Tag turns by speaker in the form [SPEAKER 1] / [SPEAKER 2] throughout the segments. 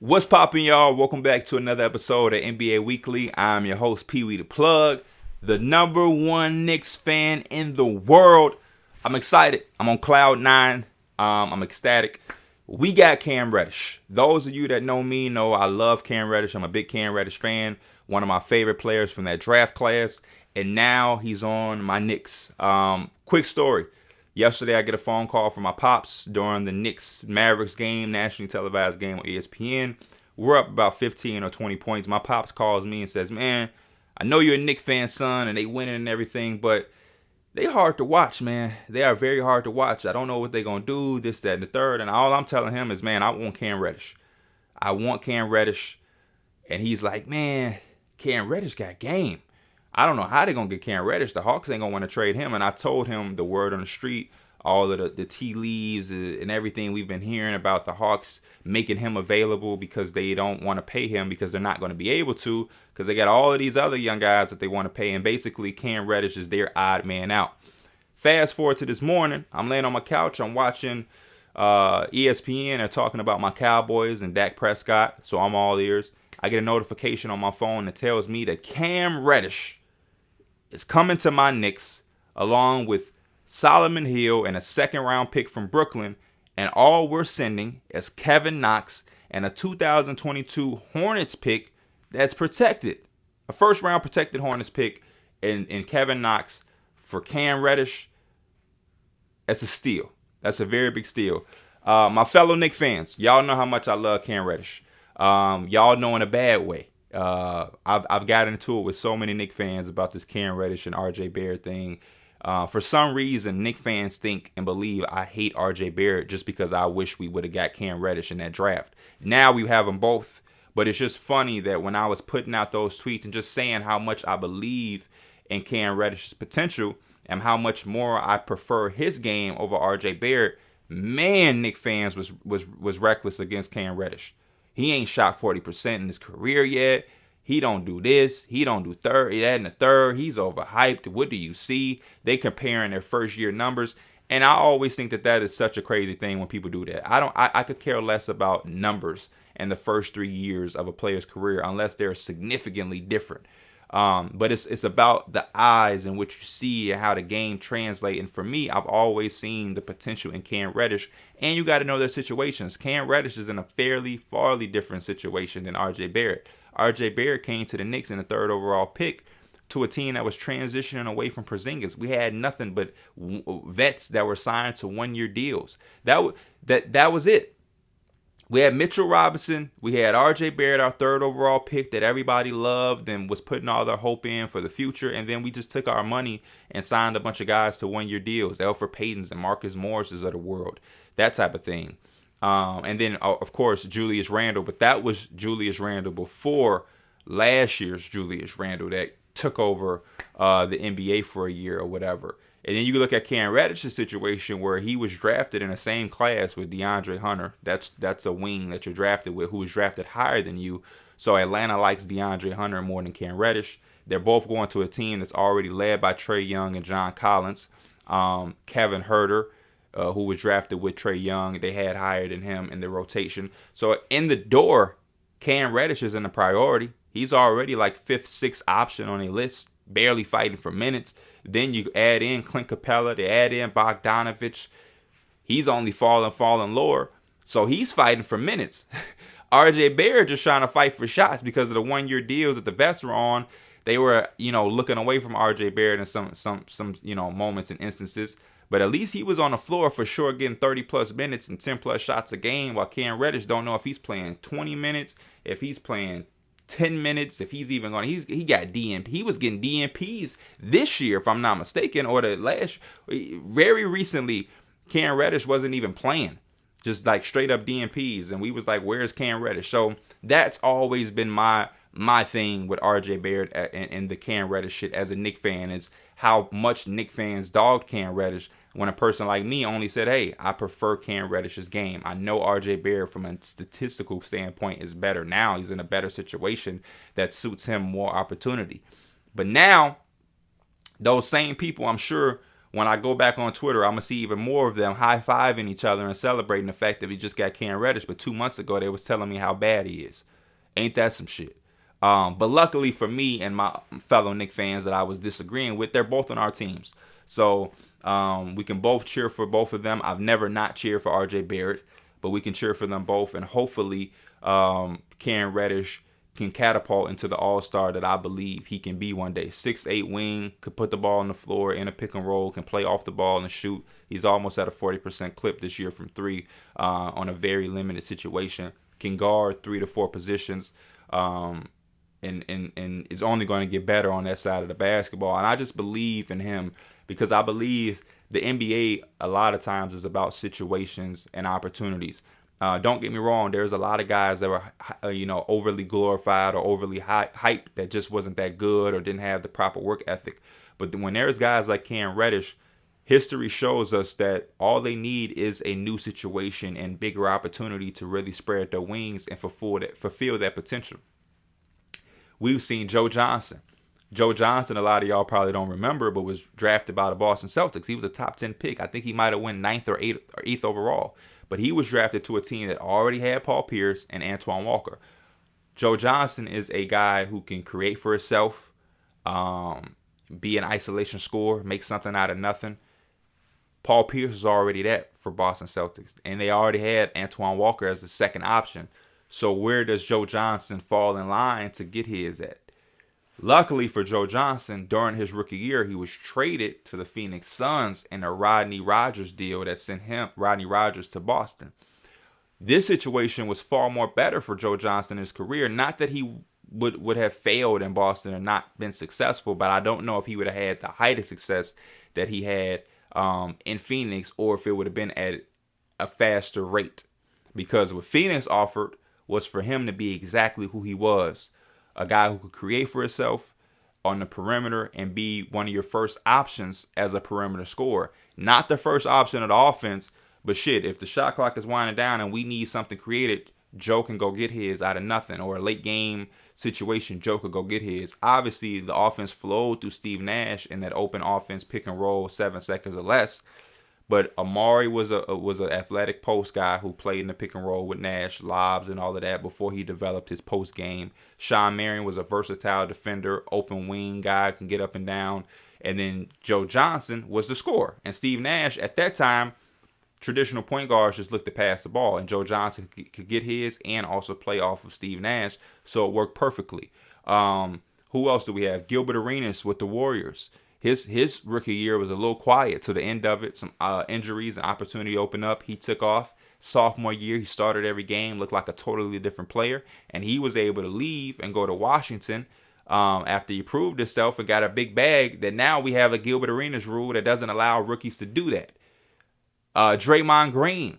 [SPEAKER 1] What's poppin', y'all? Welcome back to another episode of NBA Weekly. I'm your host, Pee Wee the Plug, the number one Knicks fan in the world. I'm excited. I'm on cloud nine. I'm ecstatic. We got Cam Reddish. Those of you that know me know I love Cam Reddish. I'm a big Cam Reddish fan. One of my favorite players from that draft class. And now he's on my Knicks. Quick story. Yesterday, I get a phone call from my pops during the Knicks-Mavericks game, nationally televised game on ESPN. We're up about 15 or 20 points. My pops calls me and says, man, I know you're a Knicks fan, son, and they winning and everything, but they hard to watch, man. They are very hard to watch. I don't know what they're going to do, this, that, and the third. And all I'm telling him is, man, I want Cam Reddish. I want Cam Reddish. And he's like, man, Cam Reddish got game. I don't know how they're going to get Cam Reddish. The Hawks ain't going to want to trade him. And I told him the word on the street, all of the tea leaves and everything we've been hearing about the Hawks making him available because they don't want to pay him because they're not going to be able to because they got all of these other young guys that they want to pay. And basically, Cam Reddish is their odd man out. Fast forward to this morning. I'm laying on my couch. I'm watching ESPN. They're talking about my Cowboys and Dak Prescott. So I'm all ears. I get a notification on my phone that tells me that Cam Reddish is coming to my Knicks along with Solomon Hill and a second-round pick from Brooklyn, and all we're sending is Kevin Knox and a 2022 Hornets pick that's protected. A first-round protected Hornets pick in Kevin Knox for Cam Reddish. That's a steal. That's a very big steal. My fellow Knicks fans, y'all know how much I love Cam Reddish. Y'all know in a bad way. I've gotten into it with so many Knicks fans about this Cam Reddish and RJ Barrett thing. For some reason, Knicks fans think and believe I hate RJ Barrett just because I wish we would have got Cam Reddish in that draft. Now we have them both. But it's just funny that when I was putting out those tweets and just saying how much I believe in Cam Reddish's potential and how much more I prefer his game over RJ Barrett, man, Knicks fans was reckless against Cam Reddish. He ain't shot 40% in his career yet. He don't do this. He don't do third. That and the third. He's overhyped. What do you see? They comparing their first year numbers. And I always think that is such a crazy thing when people do that. I could care less about numbers in the first 3 years of a player's career unless they're significantly different. But it's about the eyes in which you see and how the game translates. And for me, I've always seen the potential in Cam Reddish. And you got to know their situations. Cam Reddish is in a farly different situation than RJ Barrett. RJ Barrett came to the Knicks in the third overall pick to a team that was transitioning away from Porzingis. We had nothing but vets that were signed to one-year deals. That was it. We had Mitchell Robinson. We had RJ Barrett, our third overall pick that everybody loved and was putting all their hope in for the future. And then we just took our money and signed a bunch of guys to one-year deals. Elfrid Paytons and Marcus Morrises of the world. That type of thing. And then, of course, Julius Randle. But that was Julius Randle before last year's Julius Randle that took over the NBA for a year or whatever. And then you look at Cam Reddish's situation where he was drafted in the same class with DeAndre Hunter. That's a wing that you're drafted with who was drafted higher than you. So Atlanta likes DeAndre Hunter more than Cam Reddish. They're both going to a team that's already led by Trae Young and John Collins. Kevin Huerter, who was drafted with Trae Young, they had higher than him in the rotation. So in the door, Cam Reddish isn't a priority. He's already like 5th, 6th option on a list, barely fighting for minutes. Then you add in Clint Capella, they add in Bogdanovich. He's only falling lower. So he's fighting for minutes. RJ Barrett just trying to fight for shots because of the one-year deals that the vets were on. They were, looking away from RJ Barrett in some moments and instances. But at least he was on the floor for sure getting 30-plus minutes and 10-plus shots a game, while Cam Reddish don't know if he's playing 20 minutes, if he's playing 10 minutes, if he's even going. He got DNP. He was getting DNPs this year, if I'm not mistaken, or the last. Very recently, Cam Reddish wasn't even playing, just like straight up DNPs, and we was like, "Where's Cam Reddish?" So that's always been my thing with RJ Barrett and the Cam Reddish shit as a Knicks fan is how much Knicks fans dogged Cam Reddish when a person like me only said, hey, I prefer Cam Reddish's game. I know RJ Barrett from a statistical standpoint is better now. He's in a better situation that suits him more opportunity. But now, those same people, I'm sure, when I go back on Twitter, I'm going to see even more of them high-fiving each other and celebrating the fact that he just got Cam Reddish. But 2 months ago, they was telling me how bad he is. Ain't that some shit? But luckily for me and my fellow Knick fans that I was disagreeing with, they're both on our teams. So we can both cheer for both of them. I've never not cheered for R.J. Barrett, but we can cheer for them both. And hopefully Cam Reddish can catapult into the all-star that I believe he can be one day. 6'8" wing, could put the ball on the floor in a pick and roll, can play off the ball and shoot. He's almost at a 40% clip this year from 3 on a very limited situation. Can guard 3 to 4 positions. And is only going to get better on that side of the basketball. And I just believe in him because I believe the NBA a lot of times is about situations and opportunities. Don't get me wrong. There's a lot of guys that were, overly glorified or overly hyped that just wasn't that good or didn't have the proper work ethic. But when there's guys like Cam Reddish, history shows us that all they need is a new situation and bigger opportunity to really spread their wings and fulfill that potential. We've seen Joe Johnson. Joe Johnson, a lot of y'all probably don't remember, but was drafted by the Boston Celtics. He was a top 10 pick. I think he might have went 9th or 8th overall. But he was drafted to a team that already had Paul Pierce and Antoine Walker. Joe Johnson is a guy who can create for himself, be an isolation scorer, make something out of nothing. Paul Pierce was already that for Boston Celtics. And they already had Antoine Walker as the second option. So where does Joe Johnson fall in line to get his at? Luckily for Joe Johnson, during his rookie year, he was traded to the Phoenix Suns in a Rodney Rogers deal that sent Rodney Rogers to Boston. This situation was far more better for Joe Johnson in his career. Not that he would have failed in Boston and not been successful, but I don't know if he would have had the height of success that he had in Phoenix or if it would have been at a faster rate. Because what Phoenix offered was for him to be exactly who he was. A guy who could create for himself on the perimeter and be one of your first options as a perimeter scorer. Not the first option of the offense, but shit, if the shot clock is winding down and we need something created, Joe can go get his out of nothing. Or a late game situation, Joe could go get his. Obviously, the offense flowed through Steve Nash in that open offense pick and roll 7 seconds or less. But Amari was an athletic post guy who played in the pick and roll with Nash, lobs and all of that before he developed his post game. Sean Marion was a versatile defender, open wing guy, can get up and down. And then Joe Johnson was the scorer. And Steve Nash, at that time, traditional point guards just looked to pass the ball. And Joe Johnson could get his and also play off of Steve Nash. So it worked perfectly. Who else do we have? Gilbert Arenas with the Warriors. His rookie year was a little quiet to the end of it. Some injuries and opportunity opened up. He took off. Sophomore year, he started every game, looked like a totally different player. And he was able to leave and go to Washington after he proved himself and got a big bag that now we have a Gilbert Arenas rule that doesn't allow rookies to do that. Draymond Green.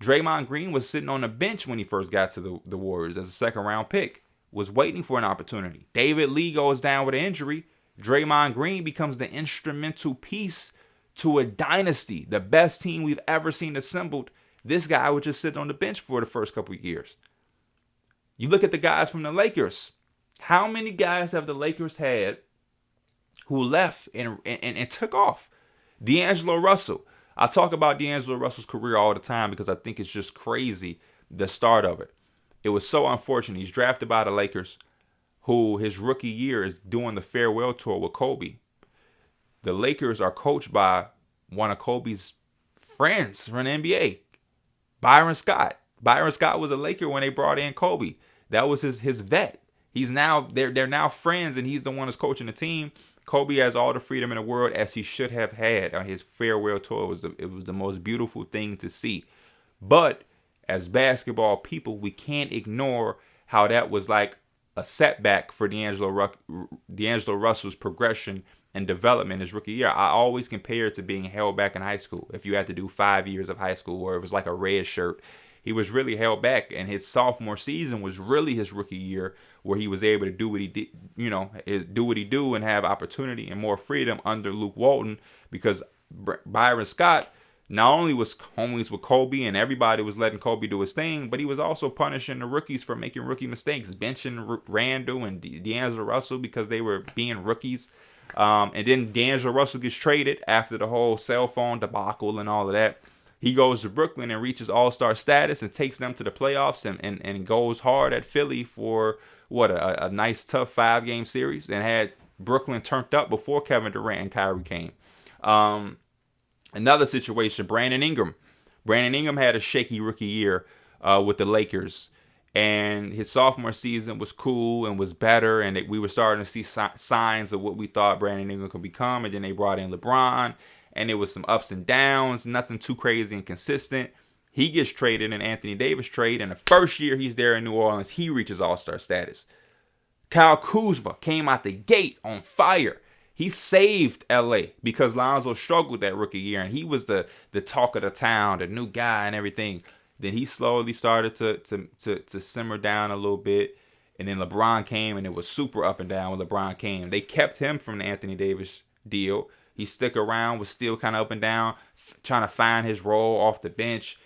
[SPEAKER 1] Draymond Green was sitting on the bench when he first got to the Warriors as a second-round pick. Was waiting for an opportunity. David Lee goes down with an injury. Draymond Green becomes the instrumental piece to a dynasty, the best team we've ever seen assembled. This guy would just sit on the bench for the first couple of years. You look at the guys from the Lakers. How many guys have the Lakers had who left and took off? DeAngelo Russell. I talk about DeAngelo Russell's career all the time because I think it's just crazy, the start of it. It was so unfortunate. He's drafted by the Lakers, who his rookie year is doing the farewell tour with Kobe. The Lakers are coached by one of Kobe's friends from the NBA, Byron Scott. Byron Scott was a Laker when they brought in Kobe. That was his vet. They're now friends, and he's the one that's coaching the team. Kobe has all the freedom in the world, as he should have had on his farewell tour. It was the most beautiful thing to see. But as basketball people, we can't ignore how that was like a setback for DeAngelo Russell's progression and development his rookie year. I always compare it to being held back in high school. If you had to do 5 years of high school, or it was like a red shirt, he was really held back. And his sophomore season was really his rookie year, where he was able to do what he did, do what he do and have opportunity and more freedom under Luke Walton, because Byron Scott not only was homies with Kobe and everybody was letting Kobe do his thing, but he was also punishing the rookies for making rookie mistakes, benching Randall and DeAngelo Russell because they were being rookies. And then DeAngelo Russell gets traded after the whole cell phone debacle and all of that. He goes to Brooklyn and reaches all-star status and takes them to the playoffs and goes hard at Philly for a nice tough 5-game series and had Brooklyn turned up before Kevin Durant and Kyrie came. Another situation, Brandon Ingram. Brandon Ingram had a shaky rookie year with the Lakers. And his sophomore season was cool and was better. And we were starting to see signs of what we thought Brandon Ingram could become. And then they brought in LeBron. And there was some ups and downs. Nothing too crazy and consistent. He gets traded in Anthony Davis trade. And the first year he's there in New Orleans, he reaches all-star status. Kyle Kuzma came out the gate on fire. He saved LA because Lonzo struggled that rookie year. And he was the talk of the town, the new guy and everything. Then he slowly started to simmer down a little bit. And then LeBron came, and it was super up and down when LeBron came. They kept him from the Anthony Davis deal. He stuck around, was still kind of up and down, trying to find his role off the bench,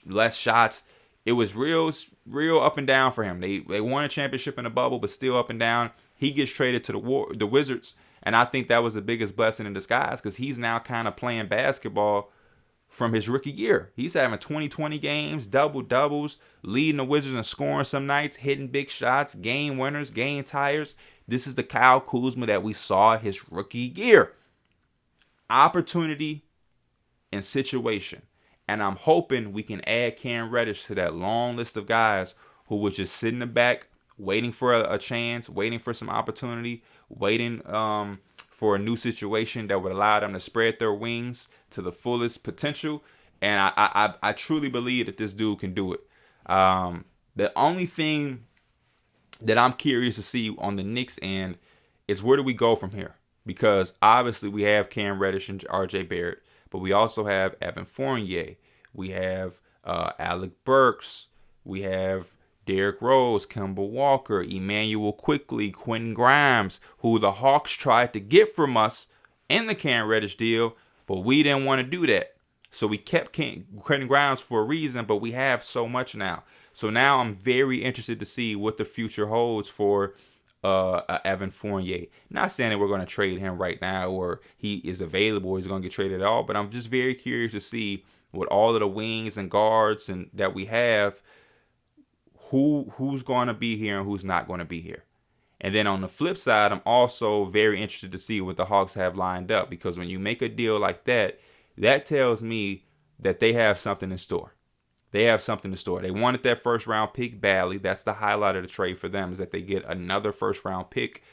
[SPEAKER 1] less shots. It was real up and down for him. They won a championship in the bubble, but still up and down. He gets traded to the Wizards, and I think that was the biggest blessing in disguise because he's now kind of playing basketball from his rookie year. He's having 20-20 games, double-doubles, leading the Wizards and scoring some nights, hitting big shots, game winners, game tires. This is the Kyle Kuzma that we saw his rookie year. Opportunity and situation. And I'm hoping we can add Cam Reddish to that long list of guys who was just sitting in the back, waiting for a chance, waiting for some opportunity, waiting for a new situation that would allow them to spread their wings to the fullest potential. And I truly believe that this dude can do it. The only thing that I'm curious to see on the Knicks end is where do we go from here? Because obviously we have Cam Reddish and RJ Barrett, but we also have Evan Fournier. We have Alec Burks. We have Derrick Rose, Kemba Walker, Emmanuel Quickley, Quentin Grimes, who the Hawks tried to get from us in the Cam Reddish deal, but we didn't want to do that. So we kept Quentin Grimes for a reason, but we have so much now. So now I'm very interested to see what the future holds for Evan Fournier. Not saying that we're going to trade him right now or he is available or he's going to get traded at all, but I'm just very curious to see with all of the wings and guards and that we have, who's going to be here and who's not going to be here. And then on the flip side, I'm also very interested to see what the Hawks have lined up, because when you make a deal like that, that tells me that they have something in store. They have something in store. They wanted that first round pick badly. That's the highlight of the trade for them, is that they get another first round pick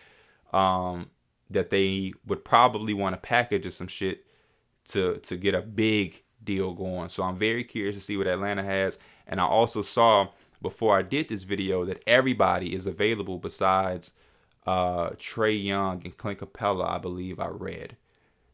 [SPEAKER 1] that they would probably want to package or some shit to get a big deal going. So I'm very curious to see what Atlanta has. And I also saw before I did this video that everybody is available besides Trae Young and Clint Capella, I believe I read.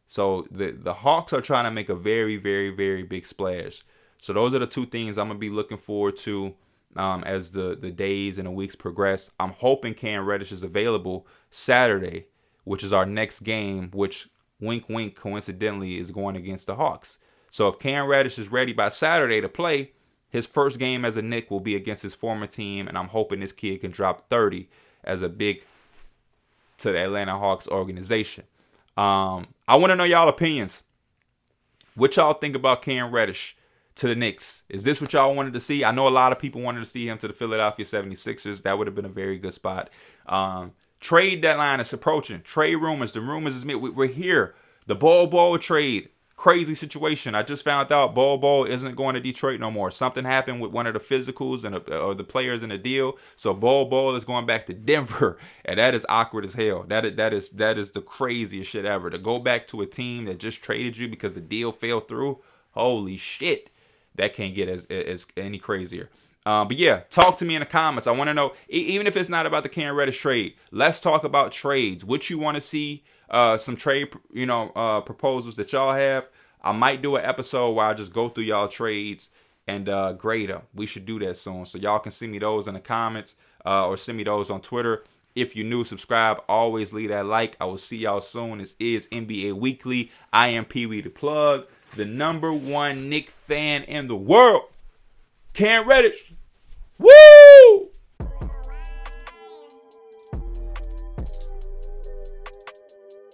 [SPEAKER 1] So the Hawks are trying to make a very, very, very big splash. So those are the two things I'm going to be looking forward to as the days and the weeks progress. I'm hoping Cam Reddish is available Saturday, which is our next game, which, wink, wink, coincidentally, is going against the Hawks. So if Cam Reddish is ready by Saturday to play, his first game as a Knick will be against his former team, and I'm hoping this kid can drop 30 as a big to the Atlanta Hawks organization. I want to know y'all opinions. What y'all think about Cam Reddish to the Knicks? Is this what y'all wanted to see? I know a lot of people wanted to see him to the Philadelphia 76ers. That would have been a very good spot. Trade deadline is approaching. Trade rumors. The rumors is we're here. The Bol trade. Crazy situation. I just found out Bol isn't going to Detroit no more. Something happened with one of the physicals or the players in the deal. So Bol is going back to Denver, and that is awkward as hell. That is the craziest shit ever. To go back to a team that just traded you because the deal fell through. Holy shit. That can't get as any crazier. But yeah, talk to me in the comments. I want to know, even if it's not about the Cam Reddish trade, let's talk about trades. What you want to see, some trade, proposals that y'all have. I might do an episode where I just go through y'all trades and grade them. We should do that soon. So y'all can send me those in the comments or send me those on Twitter. If you're new, subscribe. Always leave that like. I will see y'all soon. This is NBA Weekly. I am Pee Wee the Plug, the #1 Knick fan in the world. Cam Reddish.